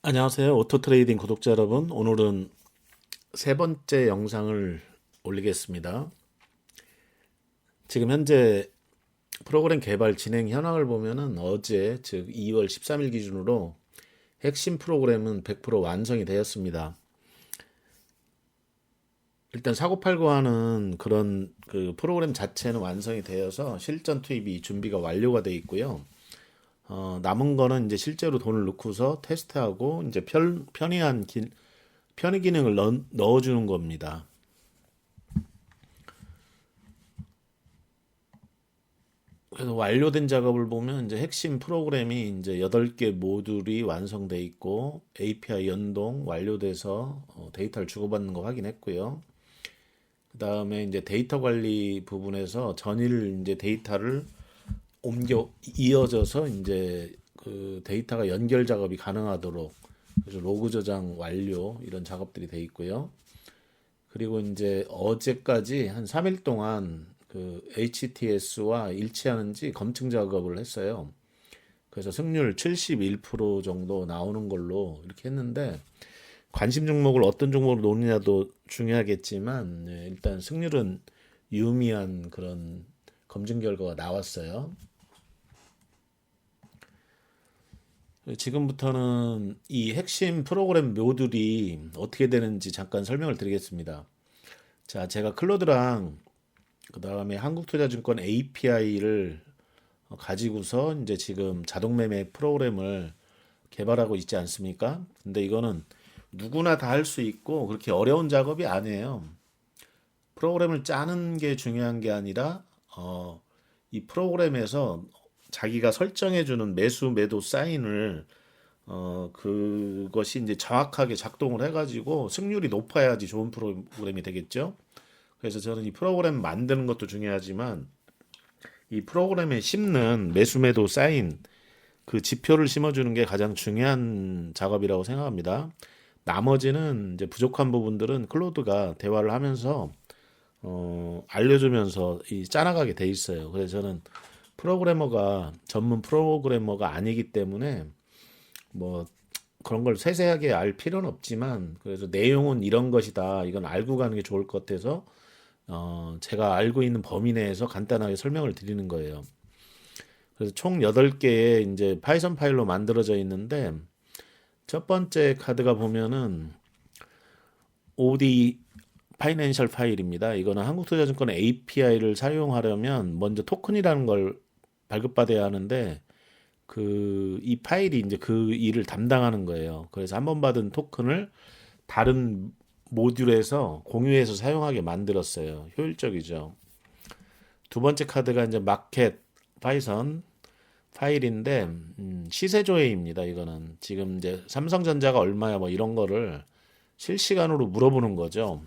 안녕하세요. 오토트레이딩 구독자 여러분. 오늘은 세 번째 영상을 올리겠습니다. 지금 현재 프로그램 개발 진행 현황을 보면은 어제 즉 2월 13일 기준으로 핵심 프로그램은 100% 완성이 되었습니다. 일단 사고팔고 하는 그런 그 프로그램 자체는 완성이 되어서 실전 투입이 준비가 완료가 되어 있고요. 남은 거는 이제 실제로 돈을 넣고서 테스트하고 이제 편의 기능을 넣어주는 겁니다. 그래서 완료된 작업을 보면 이제 핵심 프로그램이 이제 8개 모듈이 완성돼 있고 API 연동 완료돼서 데이터를 주고받는 거 확인했고요. 그다음에 이제 데이터 관리 부분에서 전일 이제 데이터를 옮겨 이어져서 이제 그 데이터가 연결 작업이 가능하도록 그래서 로그 저장 완료 이런 작업들이 돼 있고요. 그리고 이제 어제까지 한 3일 동안 그 HTS와 일치하는지 검증 작업을 했어요. 그래서 승률 71% 정도 나오는 걸로 이렇게 했는데 관심 종목을 어떤 종목으로 놓느냐도 중요하겠지만 일단 승률은 유의미한 그런 검증 결과가 나왔어요. 지금부터는 이 핵심 프로그램 모듈이 어떻게 되는지 잠깐 설명을 드리겠습니다. 자, 제가 클로드랑 그 다음에 한국투자증권 API를 가지고서 이제 지금 자동매매 프로그램을 개발하고 있지 않습니까? 근데 이거는 누구나 다 할 수 있고 그렇게 어려운 작업이 아니에요. 프로그램을 짜는 게 중요한 게 아니라 이 프로그램에서 자기가 설정해주는 매수 매도 사인을 그것이 이제 정확하게 작동을 해가지고 승률이 높아야지 좋은 프로그램이 되겠죠. 그래서 저는 이 프로그램 만드는 것도 중요하지만 이 프로그램에 심는 매수 매도 사인 그 지표를 심어주는 게 가장 중요한 작업이라고 생각합니다. 나머지는 이제 부족한 부분들은 클로드가 대화를 하면서 알려주면서 이 짜나가게 돼 있어요. 그래서 저는 프로그래머가 전문 프로그래머가 아니기 때문에 뭐 그런 걸 세세하게 알 필요는 없지만 그래서 내용은 이런 것이다. 이건 알고 가는 게 좋을 것 같아서 제가 알고 있는 범위 내에서 간단하게 설명을 드리는 거예요. 그래서 총 8개의 이제 파이썬 파일로 만들어져 있는데 첫 번째 카드가 보면은 OD 파이낸셜 파일입니다. 이거는 한국투자증권 API를 사용하려면 먼저 토큰이라는 걸 발급받아야 하는데 그 이 파일이 이제 그 일을 담당하는 거예요. 그래서 한 번 받은 토큰을 다른 모듈에서 공유해서 사용하게 만들었어요. 효율적이죠. 두 번째 카드가 이제 마켓 파이썬 파일인데 시세 조회입니다. 이거는 지금 이제 삼성전자가 얼마야 뭐 이런 거를 실시간으로 물어보는 거죠.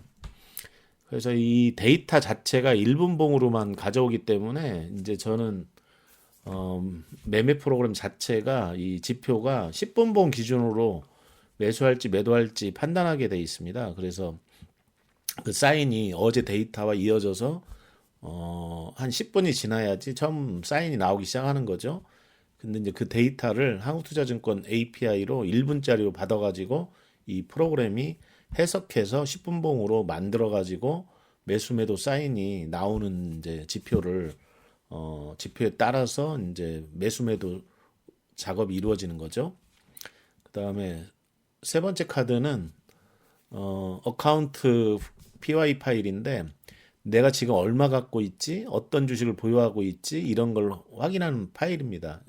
그래서 이 데이터 자체가 1분봉으로만 가져오기 때문에 이제 저는 매매 프로그램 자체가 이 지표가 10분봉 기준으로 매수할지 매도할지 판단하게 돼 있습니다. 그래서 그 사인이 어제 데이터와 이어져서 한 10분이 지나야지 처음 사인이 나오기 시작하는 거죠. 근데 이제 그 데이터를 한국투자증권 API로 1분짜리로 받아가지고 이 프로그램이 해석해서 10분봉으로 만들어가지고 매수 매도 사인이 나오는 이제 지표를 지표에 따라서 이제 매수 매도 작업이 이루어지는 거죠. 그 다음에 세 번째 카드는 어카운트 PY 파일인데 내가 지금 얼마 갖고 있지, 어떤 주식을 보유하고 있지 이런 걸 확인하는 파일입니다.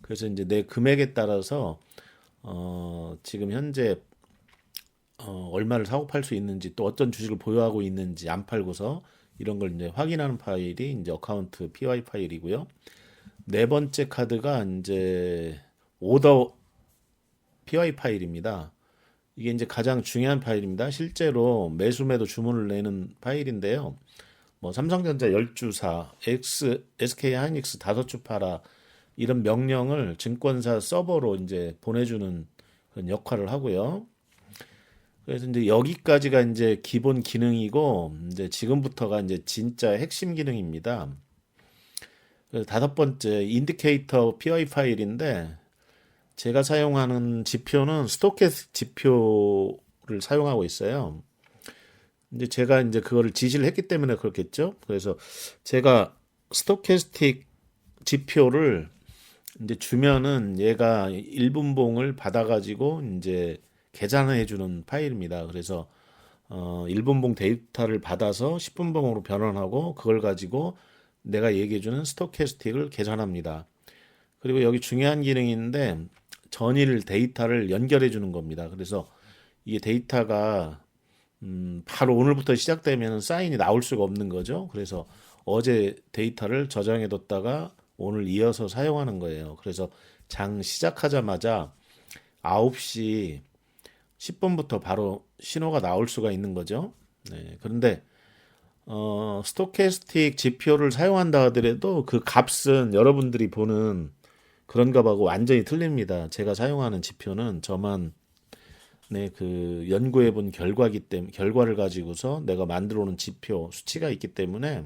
그래서 이제 내 금액에 따라서 지금 현재 얼마를 사고 팔 수 있는지 또 어떤 주식을 보유하고 있는지 안 팔고서 이런 걸 이제 확인하는 파일이 이제 어카운트 PY 파일이고요. 네 번째 카드가 이제 오더 PY 파일입니다. 이게 이제 가장 중요한 파일입니다. 실제로 매수 매도 주문을 내는 파일인데요. 뭐 삼성전자 10주사, SK 하이닉스 5주 팔아 이런 명령을 증권사 서버로 이제 보내주는 그런 역할을 하고요. 그래서 이제 여기까지가 이제 기본 기능이고 이제 지금부터가 이제 진짜 핵심 기능입니다. 그래서 다섯 번째 인디케이터 PY 파일인데 제가 사용하는 지표는 스토캐스틱 지표를 사용하고 있어요. 이제 제가 이제 그거를 지시를 했기 때문에 그렇겠죠. 그래서 제가 스토캐스틱 지표를 이제 주면은 얘가 1분봉을 받아가지고 이제 계산해 주는 파일입니다. 그래서 1분봉 데이터를 받아서 10분봉으로 변환하고 그걸 가지고 내가 얘기해 주는 스토캐스틱을 계산합니다. 그리고 여기 중요한 기능인데 전일 데이터를 연결해 주는 겁니다. 그래서 이게 데이터가 바로 오늘부터 시작되면 사인이 나올 수가 없는 거죠. 그래서 어제 데이터를 저장해 뒀다가 오늘 이어서 사용하는 거예요. 그래서 장 시작하자마자 9시 10분부터 바로 신호가 나올 수가 있는 거죠. 네, 그런데 스토캐스틱 지표를 사용한다 하더라도 그 값은 여러분들이 보는 그런 값하고 완전히 틀립니다. 제가 사용하는 지표는 저만 그 연구해 본 결과기 때문에 결과를 가지고서 내가 만들어 놓은 지표 수치가 있기 때문에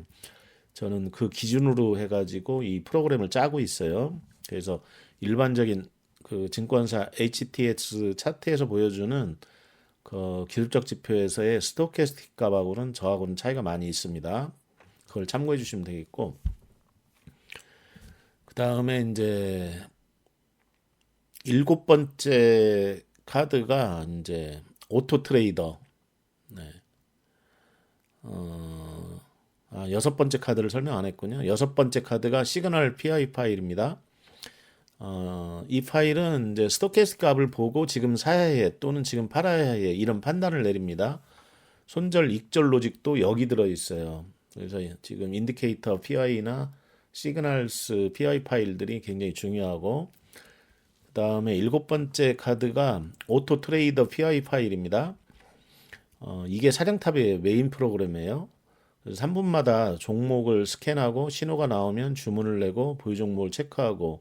저는 그 기준으로 해가지고 이 프로그램을 짜고 있어요. 그래서 일반적인 그 증권사 HTS 차트에서 보여주는 그 기술적 지표에서의 스토캐스틱 값하고는 저하고는 차이가 많이 있습니다. 그걸 참고해 주시면 되겠고, 그 다음에 이제 7번째 카드가 이제 오토 트레이더. 네. 6번째 카드를 설명 안 했군요. 6번째 카드가 시그널 PI 파일입니다. 이 파일은 이제 스토캐스틱 값을 보고 지금 사야 해 또는 지금 팔아야 해 이런 판단을 내립니다. 손절, 익절 로직도 여기 들어 있어요. 그래서 지금 인디케이터 PI나 시그널스 PI 파일들이 굉장히 중요하고, 그 다음에 7번째 카드가 오토 트레이더 PI 파일입니다. 이게 사령탑의 메인 프로그램이에요. 그래서 3분마다 종목을 스캔하고 신호가 나오면 주문을 내고 보유 종목을 체크하고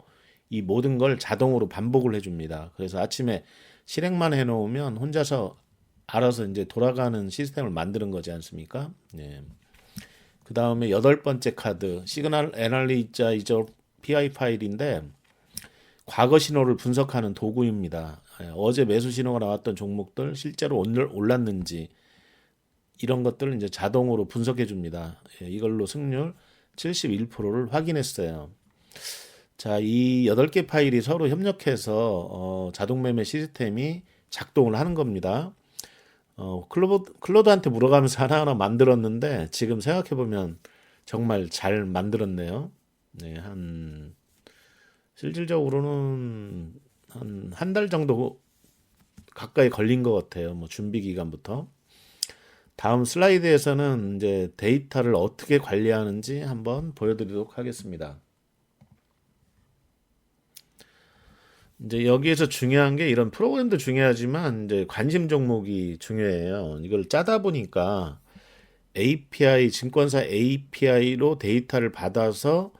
이 모든 걸 자동으로 반복을 해줍니다. 그래서 아침에 실행만 해놓으면 혼자서 알아서 이제 돌아가는 시스템을 만드는 거지 않습니까? 네. 그 다음에 8번째 카드 시그널 애널리자이저 PI 파일인데 과거 신호를 분석하는 도구입니다. 어제 매수 신호가 나왔던 종목들 실제로 오늘 올랐는지 이런 것들을 이제 자동으로 분석해 줍니다. 이걸로 승률 71%를 확인했어요. 자, 이 8개 파일이 서로 협력해서 자동 매매 시스템이 작동을 하는 겁니다. 클로드한테 물어가면서 하나하나 만들었는데 지금 생각해 보면 정말 잘 만들었네요. 네, 실질적으로는 한 달 정도 가까이 걸린 것 같아요. 뭐 준비 기간부터. 다음 슬라이드에서는 이제 데이터를 어떻게 관리하는지 한번 보여드리도록 하겠습니다. 이제 여기에서 중요한 게 이런 프로그램도 중요하지만 이제 관심 종목이 중요해요. 이걸 짜다 보니까 API, 증권사 API로 데이터를 받아서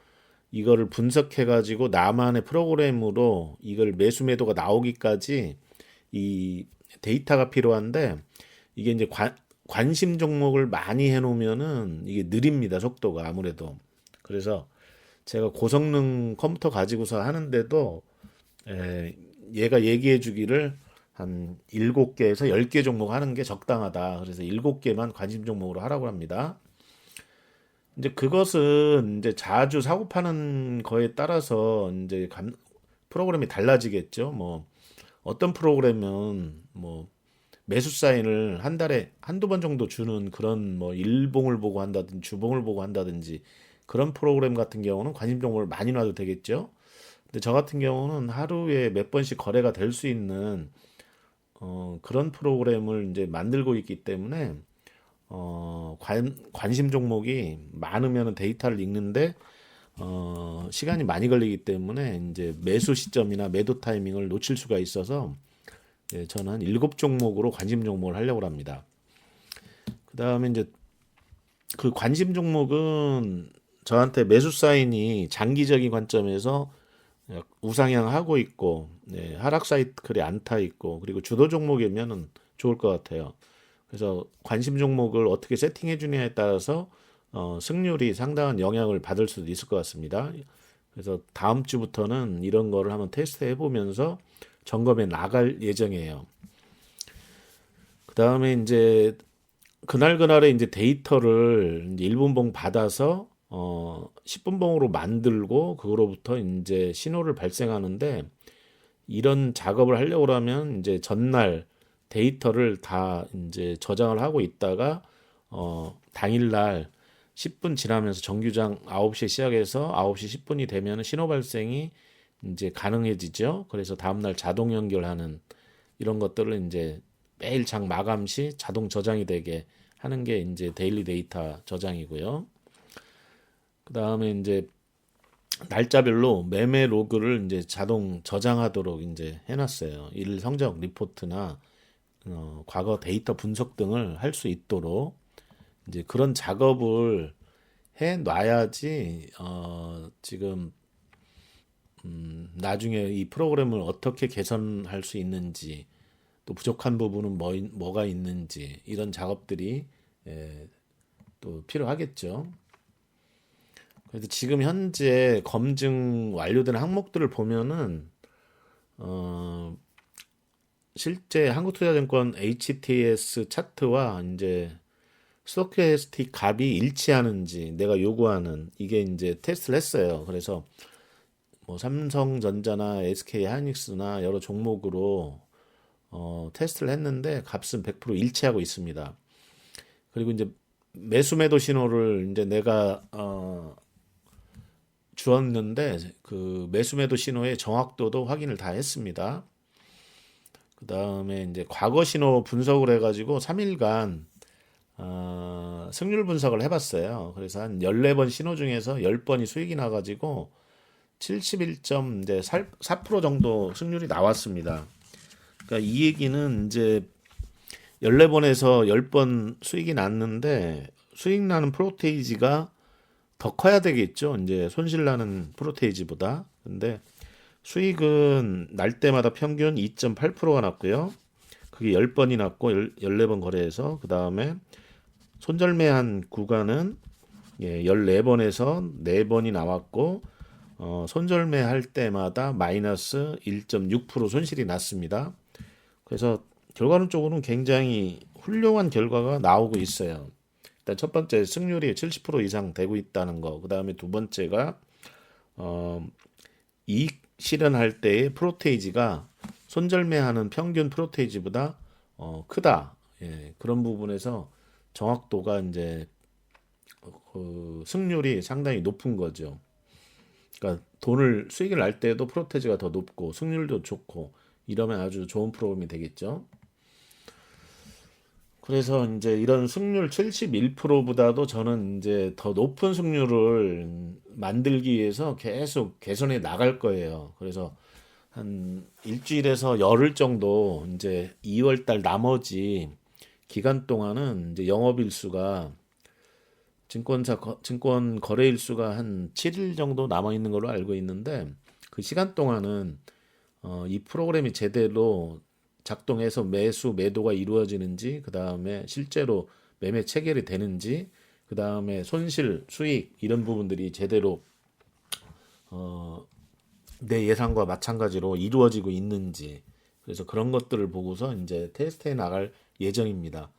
이거를 분석해 가지고 나만의 프로그램으로 이걸 매수 매도가 나오기까지 이 데이터가 필요한데 이게 이제 관심 종목을 많이 해놓으면은 이게 느립니다. 속도가 아무래도. 그래서 제가 고성능 컴퓨터 가지고서 하는데도 얘가 얘기해 주기를 한 7개에서 10개 종목 하는 게 적당하다. 그래서 7개만 관심 종목으로 하라고 합니다. 이제 그것은 이제 자주 사고 파는 거에 따라서 이제 프로그램이 달라지겠죠. 뭐 어떤 프로그램은 뭐 매수 사인을 한 달에 한두 번 정도 주는 그런 뭐 일봉을 보고 한다든지 주봉을 보고 한다든지 그런 프로그램 같은 경우는 관심 종목을 많이 놔도 되겠죠. 근데 저 같은 경우는 하루에 몇 번씩 거래가 될 수 있는 그런 프로그램을 이제 만들고 있기 때문에 관심 종목이 많으면 데이터를 읽는데 시간이 많이 걸리기 때문에 이제 매수 시점이나 매도 타이밍을 놓칠 수가 있어서 저는 한 7종목으로 관심 종목을 하려고 합니다. 그 다음에 이제 그 관심 종목은 저한테 매수 사인이 장기적인 관점에서 우상향하고 있고 하락 사이클이 안 타 있고 그리고 주도 종목이면은 좋을 것 같아요. 그래서 관심 종목을 어떻게 세팅해 주냐에 따라서 승률이 상당한 영향을 받을 수도 있을 것 같습니다. 그래서 다음 주부터는 이런 거를 한번 테스트 해보면서 점검해 나갈 예정이에요. 그 다음에 이제 그날그날의 이제 데이터를 이제 1분봉 받아서 10분봉으로 만들고 그거로부터 이제 신호를 발생하는데, 이런 작업을 하려고 하면 이제 전날 데이터를 다 이제 저장을 하고 있다가 당일날 10분 지나면서 정규장 9시에 시작해서 9시 10분이 되면 신호 발생이 이제 가능해지죠. 그래서 다음날 자동 연결하는 이런 것들을 이제 매일 장 마감 시 자동 저장이 되게 하는 게 이제 데일리 데이터 저장이고요. 그 다음에 이제 날짜별로 매매 로그를 이제 자동 저장하도록 이제 해놨어요. 일 성적 리포트나 과거 데이터 분석 등을 할 수 있도록 이제 그런 작업을 해 놔야지 지금 나중에 이 프로그램을 어떻게 개선할 수 있는지, 또 부족한 부분은 뭐가 있는지, 이런 작업들이 또 필요하겠죠. 그래서 지금 현재 검증 완료된 항목들을 보면은 어, 실제 한국투자증권 HTS 차트와 이제 스토캐스틱 값이 일치하는지 내가 요구하는 이게 이제 테스트를 했어요. 그래서 뭐 삼성전자나 SK 하이닉스나 여러 종목으로 테스트를 했는데 값은 100% 일치하고 있습니다. 그리고 이제 매수 매도 신호를 이제 내가 주었는데 그 매수 매도 신호의 정확도도 확인을 다 했습니다. 그 다음에 이제 과거 신호 분석을 해가지고 3일간 승률 분석을 해봤어요. 그래서 한 14번 신호 중에서 10번이 수익이 나가지고 71.4% 정도 승률이 나왔습니다. 그러니까 이 얘기는 이제 14번에서 10번 수익이 났는데, 수익 나는 프로테이지가 더 커야 되겠죠. 이제 손실 나는 프로테이지보다. 근데 수익은 날 때마다 평균 2.8%가 났고요. 그게 10번이 났고 14번 거래해서, 그 다음에 손절매한 구간은 14번에서 4번이 나왔고 손절매 할 때마다 마이너스 1.6% 손실이 났습니다. 그래서 결과론적으로는 굉장히 훌륭한 결과가 나오고 있어요. 일단 첫 번째 승률이 70% 이상 되고 있다는 거. 그 다음에 두 번째가 이익 실현할 때의 프로테이지가 손절매하는 평균 프로테이지보다 크다. 그런 부분에서 정확도가 이제 그 승률이 상당히 높은 거죠. 그러니까 돈을 수익을 날 때도 프로테이지가 더 높고 승률도 좋고 이러면 아주 좋은 프로그램이 되겠죠. 그래서 이제 이런 승률 71%보다도 저는 이제 더 높은 승률을 만들기 위해서 계속 개선해 나갈 거예요. 그래서 한 일주일에서 열흘 정도 이제 2월 달 나머지 기간 동안은 이제 영업일수가 증권 거래일수가 한 7일 정도 남아 있는 걸로 알고 있는데, 그 시간 동안은 이 프로그램이 제대로 작동해서 매수 매도가 이루어지는지, 그 다음에 실제로 매매 체결이 되는지, 그 다음에 손실 수익 이런 부분들이 제대로 내 예상과 마찬가지로 이루어지고 있는지, 그래서 그런 것들을 보고서 이제 테스트해 나갈 예정입니다.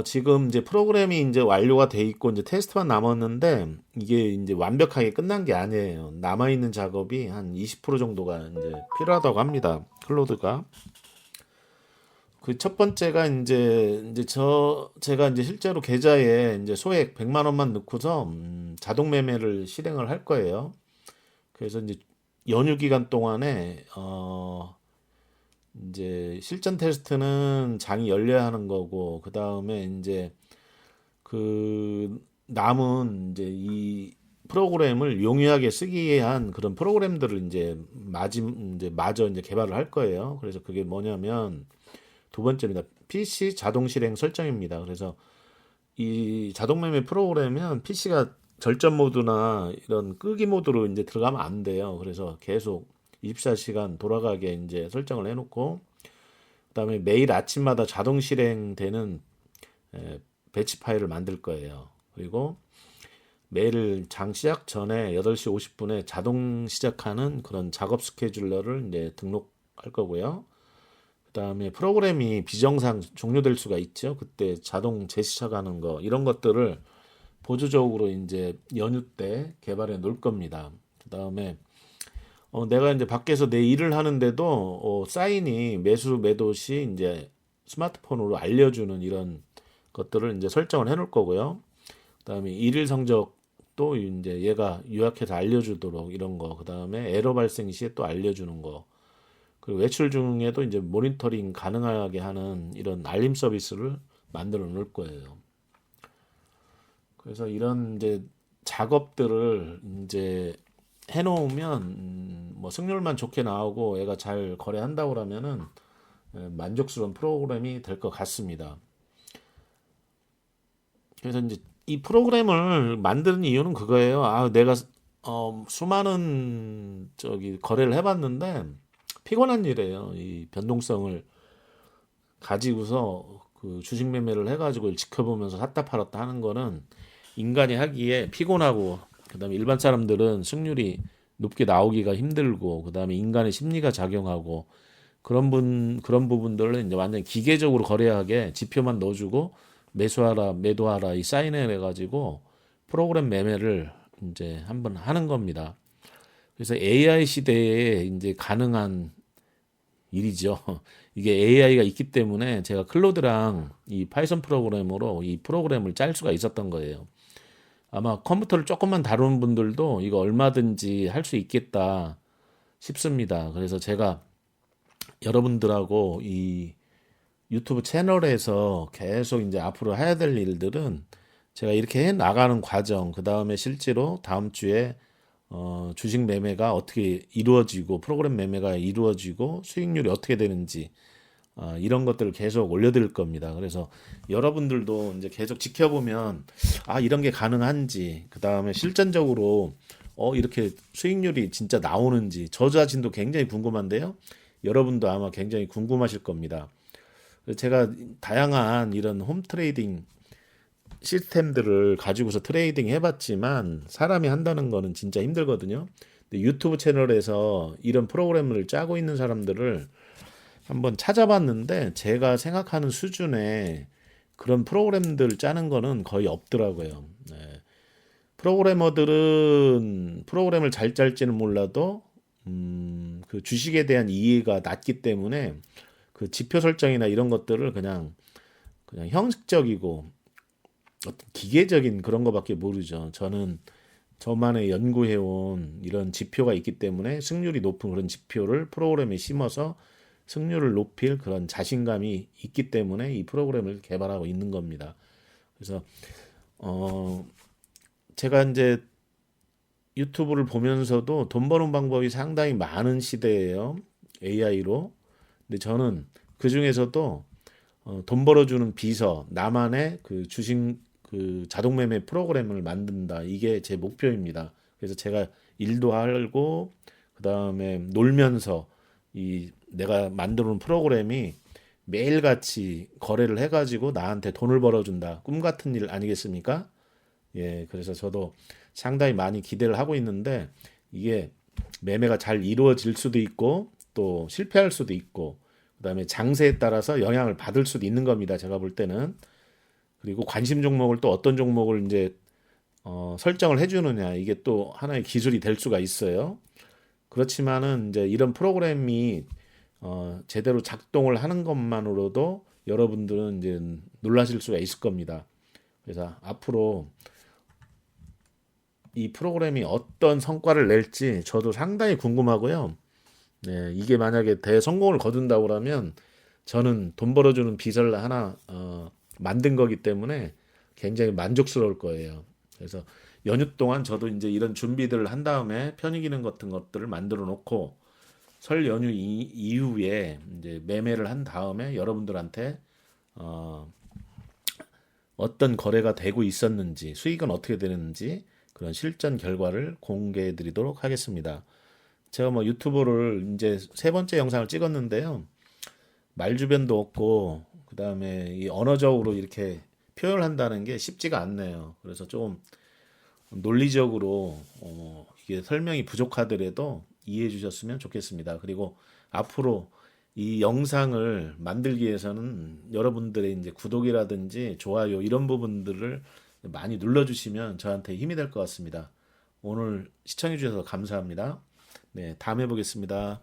지금 이제 프로그램이 이제 완료가 돼 있고 이제 테스트만 남았는데, 이게 이제 완벽하게 끝난 게 아니에요. 남아있는 작업이 한 20% 정도가 이제 필요하다고 합니다. 클로드가. 그 첫 번째가 제가 이제 실제로 계좌에 이제 소액 100만 원만 넣고서 자동 매매를 실행을 할 거예요. 그래서 이제 연휴 기간 동안에 이제 실전 테스트는 장이 열려야 하는 거고, 그 다음에 이제 그 남은 이제 이 프로그램을 용이하게 쓰기 위한 그런 프로그램들을 이제 마저 이제 개발을 할 거예요. 그래서 그게 뭐냐면 두 번째입니다. PC 자동 실행 설정입니다. 그래서 이 자동 매매 프로그램은 PC가 절전 모드나 이런 끄기 모드로 이제 들어가면 안 돼요. 그래서 계속 24시간 돌아가게 이제 설정을 해놓고, 그다음에 매일 아침마다 자동 실행되는 배치 파일을 만들 거예요. 그리고 매일 장 시작 전에 8시 50분에 자동 시작하는 그런 작업 스케줄러를 이제 등록할 거고요. 그다음에 프로그램이 비정상 종료될 수가 있죠. 그때 자동 재시작하는 거 이런 것들을 보조적으로 이제 연휴 때 개발해 놓을 겁니다. 그다음에 내가 이제 밖에서 내 일을 하는데도 사인이 매수 매도 시 이제 스마트폰으로 알려주는 이런 것들을 이제 설정을 해 놓을 거고요. 그다음에 일일 성적도 이제 얘가 요약해서 알려주도록 이런 거. 그다음에 에러 발생 시에 또 알려주는 거. 그리고 외출 중에도 이제 모니터링 가능하게 하는 이런 알림 서비스를 만들어 놓을 거예요. 그래서 이런 이제 작업들을 이제 해놓으면 뭐 승률만 좋게 나오고 애가 잘 거래한다고 그러면은 만족스러운 프로그램이 될 것 같습니다. 그래서 이제 이 프로그램을 만드는 이유는 그거예요. 내가 수많은 저기 거래를 해봤는데 피곤한 일이에요. 이 변동성을 가지고서 그 주식 매매를 해가지고 지켜보면서 샀다 팔았다 하는 거는 인간이 하기에 피곤하고, 그다음에 일반 사람들은 승률이 높게 나오기가 힘들고, 그다음에 인간의 심리가 작용하고, 그런 부분들을 이제 완전 기계적으로 거래하게 지표만 넣어주고 매수하라 매도하라 이 사인을 해가지고 프로그램 매매를 이제 한번 하는 겁니다. 그래서 AI 시대에 이제 가능한 일이죠. 이게 AI가 있기 때문에 제가 클로드랑 이 파이썬 프로그램으로 이 프로그램을 짤 수가 있었던 거예요. 아마 컴퓨터를 조금만 다루는 분들도 이거 얼마든지 할 수 있겠다 싶습니다. 그래서 제가 여러분들하고 이 유튜브 채널에서 계속 이제 앞으로 해야 될 일들은 제가 이렇게 해 나가는 과정, 그 다음에 실제로 다음 주에 주식 매매가 어떻게 이루어지고 프로그램 매매가 이루어지고 수익률이 어떻게 되는지 이런 것들을 계속 올려드릴 겁니다. 그래서 여러분들도 이제 계속 지켜보면 이런 게 가능한지, 그 다음에 실전적으로 이렇게 수익률이 진짜 나오는지 저 자신도 굉장히 궁금한데요. 여러분도 아마 굉장히 궁금하실 겁니다. 제가 다양한 이런 홈 트레이딩 시스템들을 가지고서 트레이딩 해봤지만 사람이 한다는 거는 진짜 힘들거든요. 근데 유튜브 채널에서 이런 프로그램을 짜고 있는 사람들을 한번 찾아봤는데 제가 생각하는 수준의 그런 프로그램들 짜는 거는 거의 없더라고요. 네. 프로그래머들은 프로그램을 잘 짤지는 몰라도 그 주식에 대한 이해가 낮기 때문에 그 지표 설정이나 이런 것들을 그냥 형식적이고 어떤 기계적인 그런 거밖에 모르죠. 저는 저만의 연구해온 이런 지표가 있기 때문에 승률이 높은 그런 지표를 프로그램에 심어서 승률을 높일 그런 자신감이 있기 때문에 이 프로그램을 개발하고 있는 겁니다. 그래서 제가 이제 유튜브를 보면서도 돈 버는 방법이 상당히 많은 시대예요. AI로. 근데 저는 그 중에서도 돈 벌어주는 비서, 나만의 그 주식 그 자동 매매 프로그램을 만든다. 이게 제 목표입니다. 그래서 제가 일도 하고 그다음에 놀면서 이 내가 만들어 놓은 프로그램이 매일같이 거래를 해가지고 나한테 돈을 벌어준다. 꿈 같은 일 아니겠습니까? 예, 그래서 저도 상당히 많이 기대를 하고 있는데 이게 매매가 잘 이루어질 수도 있고 또 실패할 수도 있고 그다음에 장세에 따라서 영향을 받을 수도 있는 겁니다. 제가 볼 때는. 그리고 관심 종목을 또 어떤 종목을 이제 설정을 해주느냐 이게 또 하나의 기술이 될 수가 있어요. 그렇지만은 이제 이런 프로그램이 제대로 작동을 하는 것만으로도 여러분들은 이제 놀라실 수가 있을 겁니다. 그래서 앞으로 이 프로그램이 어떤 성과를 낼지 저도 상당히 궁금하고요. 네, 이게 만약에 대성공을 거둔다고 그러면 저는 돈 벌어주는 비서를 하나 만든 거기 때문에 굉장히 만족스러울 거예요. 그래서 연휴 동안 저도 이제 이런 준비들을 한 다음에 편익이는 같은 것들을 만들어 놓고 설 연휴 이후에 이제 매매를 한 다음에 여러분들한테 어떤 거래가 되고 있었는지 수익은 어떻게 되는지 그런 실전 결과를 공개해 드리도록 하겠습니다. 제가 뭐 유튜브를 이제 세 번째 영상을 찍었는데요. 말주변도 없고 그다음에 이 언어적으로 이렇게 표현을 한다는 게 쉽지가 않네요. 그래서 좀 논리적으로 이게 설명이 부족하더라도 이해해 주셨으면 좋겠습니다. 그리고 앞으로 이 영상을 만들기 위해서는 여러분들의 이제 구독이라든지 좋아요 이런 부분들을 많이 눌러주시면 저한테 힘이 될 것 같습니다. 오늘 시청해 주셔서 감사합니다. 네, 다음에 보겠습니다.